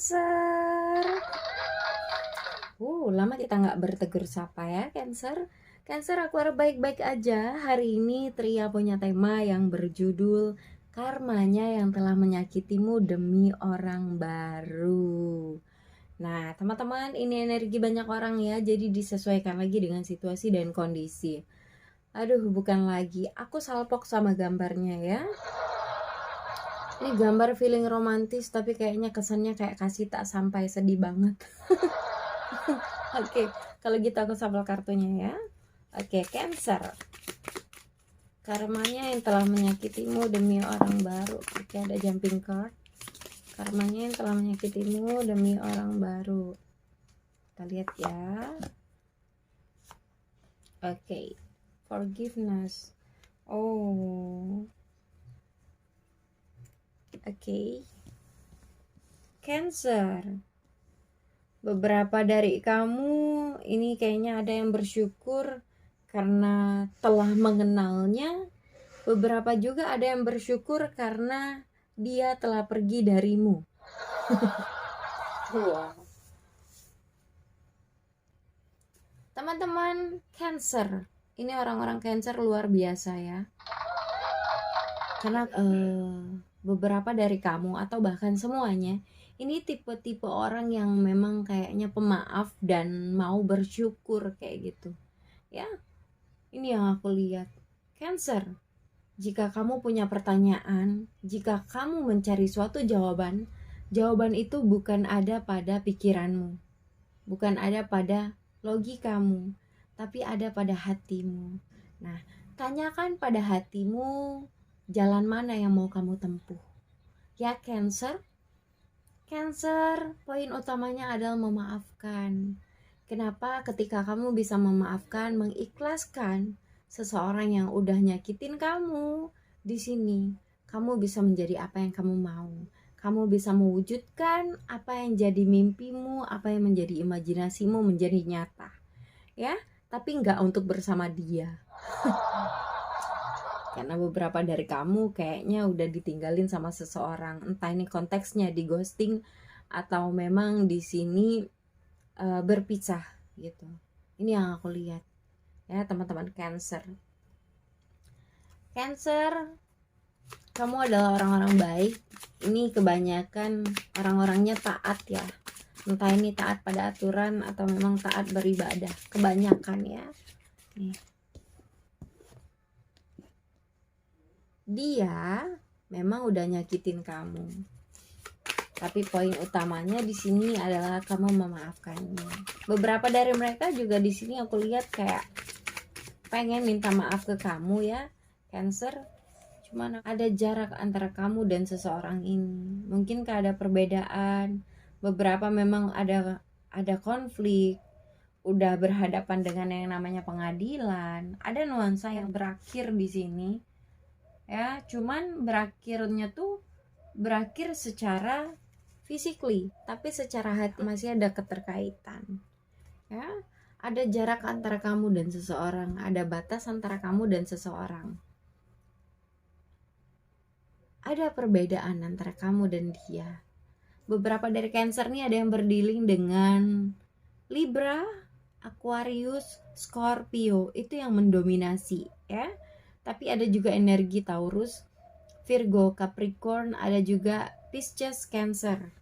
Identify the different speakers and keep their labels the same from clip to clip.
Speaker 1: Cancer. Lama kita nggak bertegur sapa ya, Cancer. Cancer, aku harap baik-baik aja. Hari ini Tria punya tema yang berjudul karmanya yang telah menyakitimu demi orang baru. Nah, teman-teman, ini energi banyak orang ya, jadi disesuaikan lagi dengan situasi dan kondisi. Aduh, bukan lagi. Aku salpok sama gambarnya ya. Ini gambar feeling romantis, tapi kayaknya kesannya kayak kasih tak sampai, sedih banget. Oke, kalau gitu aku sampel kartunya ya. Oke, Cancer. Karmanya yang telah menyakitimu demi orang baru. Oke, ada jumping card. Karmanya yang telah menyakitimu demi orang baru. Kita lihat ya. Oke, forgiveness. Oke. Cancer. Beberapa dari kamu ini kayaknya ada yang bersyukur karena telah mengenalnya. Beberapa juga ada yang bersyukur karena dia telah pergi darimu. Wow. Teman-teman Cancer, ini orang-orang Cancer luar biasa ya. Karena beberapa dari kamu atau bahkan semuanya ini tipe-tipe orang yang memang kayaknya pemaaf dan mau bersyukur kayak gitu ya. Ini yang aku lihat. Cancer, jika kamu punya pertanyaan, jika kamu mencari suatu jawaban itu bukan ada pada pikiranmu, bukan ada pada logikamu, tapi ada pada hatimu. Nah, tanyakan pada hatimu jalan mana yang mau kamu tempuh ya, Cancer. Cancer, poin utamanya adalah memaafkan. Kenapa ketika kamu bisa memaafkan, mengikhlaskan seseorang yang udah nyakitin kamu, di sini kamu bisa menjadi apa yang kamu mau. Kamu bisa mewujudkan apa yang jadi mimpimu, apa yang menjadi imajinasimu menjadi nyata. Ya, tapi nggak untuk bersama dia. Karena beberapa dari kamu kayaknya udah ditinggalin sama seseorang, entah ini konteksnya di ghosting atau memang di sini berpisah gitu. Ini yang aku lihat ya, teman-teman Cancer. Cancer, kamu adalah orang-orang baik. Ini kebanyakan orang-orangnya taat ya, entah ini taat pada aturan atau memang taat beribadah, kebanyakan ya. Nih. Dia memang udah nyakitin kamu, tapi poin utamanya di sini adalah kamu memaafkannya. Beberapa dari mereka juga di sini aku lihat kayak pengen minta maaf ke kamu ya, Cancer. Cuman ada jarak antara kamu dan seseorang ini. Mungkin ada perbedaan. Beberapa memang ada konflik. Udah berhadapan dengan yang namanya pengadilan. Ada nuansa yang berakhir di sini. Ya, cuman berakhir secara physically, tapi secara hati masih ada keterkaitan ya. Ada jarak antara kamu dan seseorang, ada batas antara kamu dan seseorang, ada perbedaan antara kamu dan dia. Beberapa dari Cancer nih ada yang berdealing dengan Libra, Aquarius, Scorpio, itu yang mendominasi ya. Tapi ada juga energi Taurus, Virgo, Capricorn, ada juga Pisces, Cancer.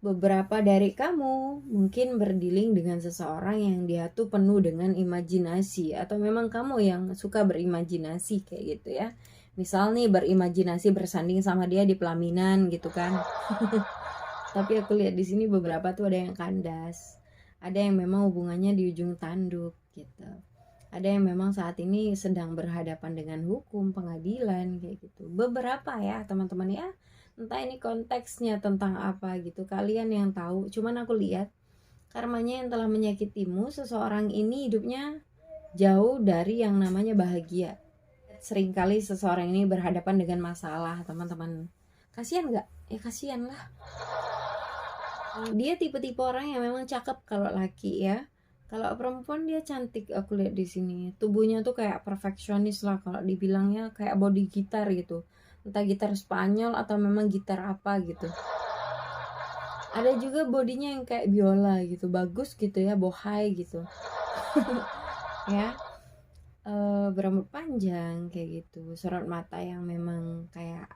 Speaker 1: Beberapa dari kamu mungkin berdealing dengan seseorang yang dia tuh penuh dengan imajinasi, atau memang kamu yang suka berimajinasi kayak gitu ya. Misal nih berimajinasi bersanding sama dia di pelaminan gitu kan. Tapi aku lihat di sini beberapa tuh ada yang kandas, ada yang memang hubungannya di ujung tanduk gitu. Ada yang memang saat ini sedang berhadapan dengan hukum, pengadilan kayak gitu. Beberapa ya teman-teman ya. Entah ini konteksnya tentang apa gitu, kalian yang tahu. Cuman aku lihat karmanya yang telah menyakitimu, seseorang ini hidupnya jauh dari yang namanya bahagia. Seringkali seseorang ini berhadapan dengan masalah, teman-teman. Kasihan nggak? Ya kasihan lah. Dia tipe-tipe orang yang memang cakep kalau laki ya. Kalau perempuan dia cantik, aku lihat di sini. Tubuhnya tuh kayak perfeksionis lah, kalau dibilangnya kayak body gitar gitu. Entah gitar Spanyol atau memang gitar apa gitu. Ada juga bodinya yang kayak biola gitu, bagus gitu ya, bohai gitu. Ya, berambut panjang kayak gitu, sorot mata yang memang kayak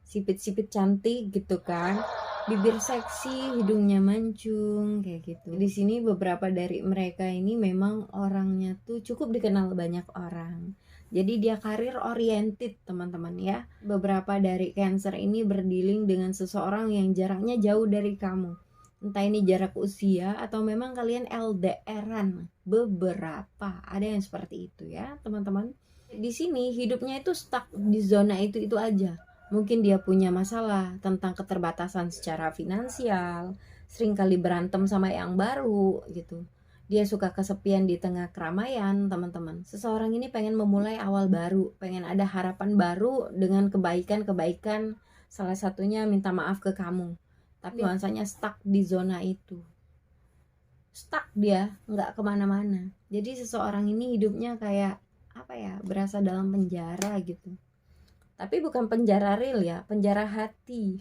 Speaker 1: sipit-sipit cantik gitu kan, bibir seksi, hidungnya mancung kayak gitu. Di sini beberapa dari mereka ini memang orangnya tuh cukup dikenal banyak orang. Jadi dia karir oriented teman-teman ya. Beberapa dari Cancer ini berdealing dengan seseorang yang jaraknya jauh dari kamu. Entah ini jarak usia atau memang kalian LDR-an. Beberapa ada yang seperti itu ya teman-teman. Di sini hidupnya itu stuck di zona itu aja. Mungkin dia punya masalah tentang keterbatasan secara finansial, sering kali berantem sama yang baru gitu. Dia suka kesepian di tengah keramaian, teman-teman. Seseorang ini pengen memulai awal baru, pengen ada harapan baru dengan kebaikan-kebaikan. Salah satunya minta maaf ke kamu. Tapi nuansanya stuck di zona itu. Stuck dia, nggak kemana-mana. Jadi seseorang ini hidupnya kayak apa ya, berasa dalam penjara gitu. Tapi bukan penjara real ya, penjara hati.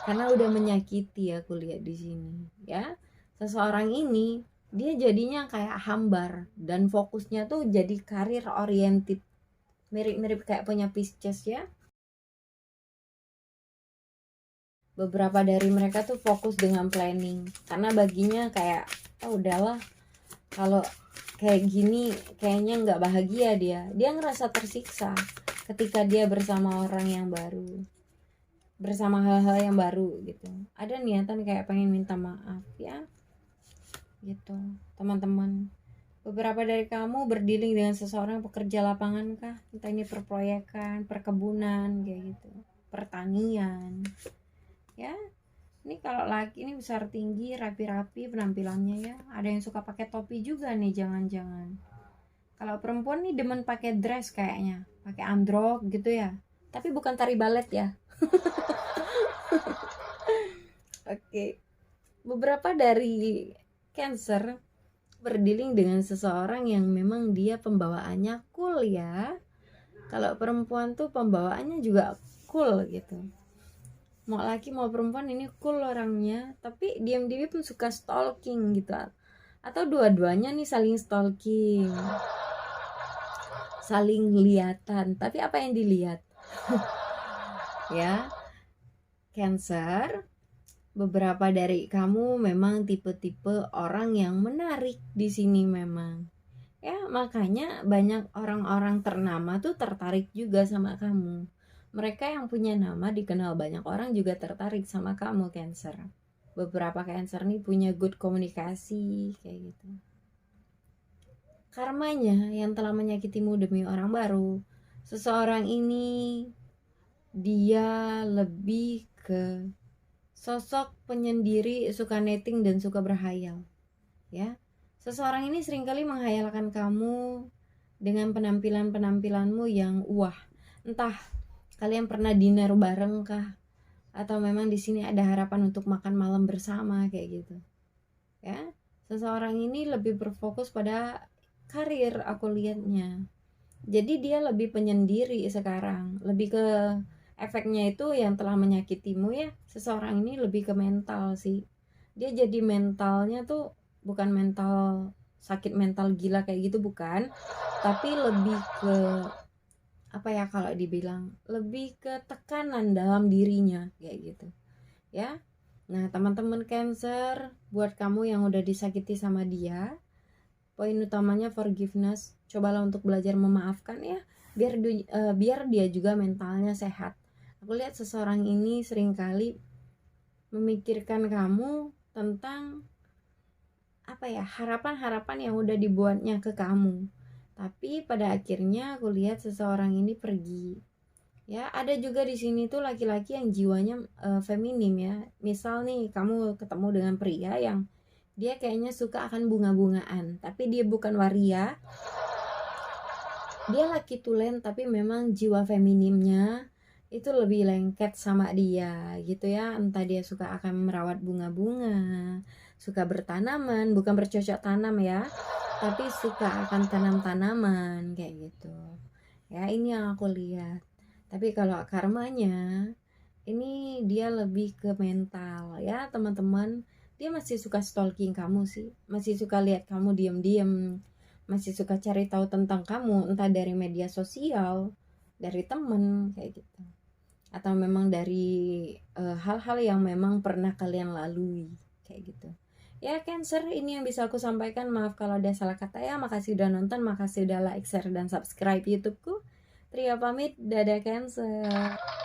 Speaker 1: Karena udah menyakiti aku lihat di sini, ya. Seseorang ini dia jadinya kayak hambar dan fokusnya tuh jadi karir oriented. Mirip-mirip kayak punya Pisces ya. Beberapa dari mereka tuh fokus dengan planning karena baginya kayak udahlah, kalau kayak gini kayaknya nggak bahagia dia ngerasa tersiksa ketika dia bersama orang yang baru, bersama hal-hal yang baru gitu. Ada niatan kayak pengen minta maaf ya gitu teman-teman. Beberapa dari kamu berdealing dengan seseorang pekerja lapangan kah, entah ini perproyekan, perkebunan kayak gitu, pertanian ya. Ini kalau laki ini besar tinggi, rapi-rapi penampilannya ya. Ada yang suka pakai topi juga nih, jangan-jangan. Kalau perempuan nih demen pakai dress kayaknya, pakai androk gitu ya. Tapi bukan tari balet ya. Oke. Beberapa dari Cancer berdealing dengan seseorang yang memang dia pembawaannya cool ya. Kalau perempuan tuh pembawaannya juga cool gitu. Mau laki mau perempuan ini cool orangnya, tapi diam-diam pun suka stalking gitu. Atau dua-duanya nih saling stalking, saling lihatan, tapi apa yang dilihat? Ya, Cancer, beberapa dari kamu memang tipe-tipe orang yang menarik di sini memang. Ya, makanya banyak orang-orang ternama tuh tertarik juga sama kamu. Mereka yang punya nama dikenal banyak orang juga tertarik sama kamu, Cancer. Beberapa Cancer nih punya good komunikasi kayak gitu. Karmanya yang telah menyakitimu demi orang baru. Seseorang ini dia lebih ke sosok penyendiri, suka netting dan suka berhayal. Ya. Seseorang ini seringkali menghayalkan kamu dengan penampilan-penampilanmu yang wah. Entah kalian pernah dinner bareng kah, atau memang di sini ada harapan untuk makan malam bersama kayak gitu. Ya. Seseorang ini lebih berfokus pada karir aku lihatnya. Jadi dia lebih penyendiri sekarang, lebih ke efeknya itu yang telah menyakitimu ya. Seseorang ini lebih ke mental sih. Dia jadi mentalnya tuh bukan mental sakit mental gila kayak gitu, bukan, tapi lebih ke apa ya, kalau dibilang lebih ke tekanan dalam dirinya kayak gitu ya. Nah teman-teman Cancer, buat kamu yang udah disakiti sama dia, poin utamanya forgiveness. Cobalah untuk belajar memaafkan ya, biar dia juga mentalnya sehat. Aku lihat seseorang ini seringkali memikirkan kamu tentang apa ya, harapan-harapan yang udah dibuatnya ke kamu, tapi pada akhirnya aku lihat seseorang ini pergi ya. Ada juga di sini tuh laki-laki yang jiwanya feminim ya. Misal nih kamu ketemu dengan pria yang dia kayaknya suka akan bunga-bungaan, tapi dia bukan waria, dia laki tulen, tapi memang jiwa feminimnya itu lebih lengket sama dia gitu ya. Entah dia suka akan merawat bunga-bunga, suka bertanaman, bukan bercocok tanam ya, tapi suka akan tanam-tanaman kayak gitu ya. Ini yang aku lihat. Tapi kalau karmanya ini dia lebih ke mental awal ya teman-teman. Dia masih suka stalking kamu sih, masih suka lihat kamu diam-diam, masih suka cari tahu tentang kamu, entah dari media sosial, dari temen kayak gitu, atau memang dari hal-hal yang memang pernah kalian lalui kayak gitu. Ya Cancer, ini yang bisa aku sampaikan. Maaf kalau ada salah kata ya. Makasih udah nonton, makasih udah like, share, dan subscribe YouTubeku. Tria pamit, dadah Cancer.